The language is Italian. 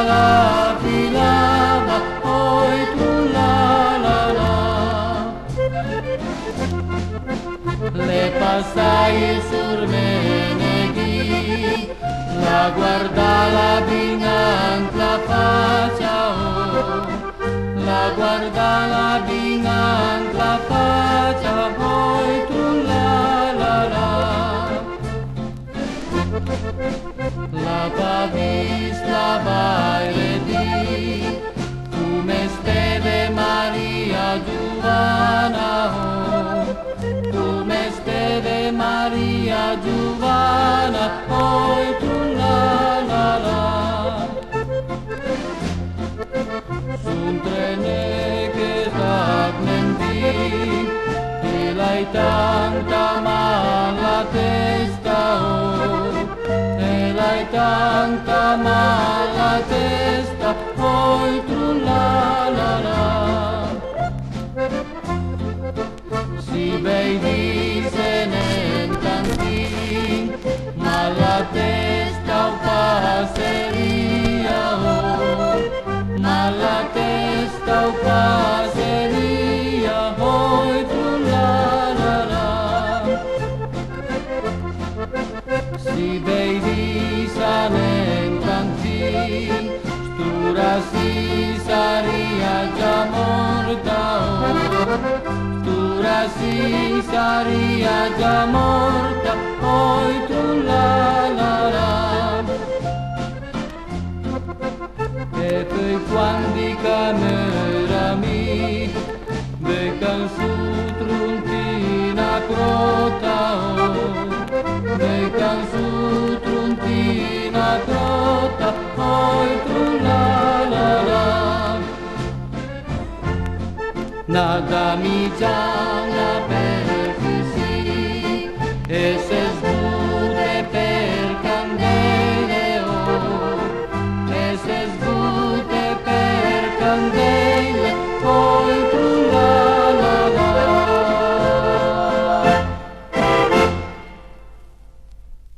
la filava, oi tu la. Le passai sul Meneghi, la guardava dinanzi la faccia, oh, la guardava dinanzi la faccia, poi tu la. La vis la vailedi, come steve Maria Giovanna, oh, come steve Maria Giovanna, poi tu la. Sun trene che t'aggnendi, e l'hai tanta mala testa, oh, e l'hai tanta mala testa, poi tu la. Si vedi se ne tanti, ma la testa o passeria, oh, ma la testa o passeria, poi tu la. Si vedi se ne tanti, stura si saria già morta, oh, si saria già morta, poi tu la. E poi quando camera mi beccan su truntina crota, oh, beccan su truntina crota, poi tu la. Nada mi già la perché sì, e se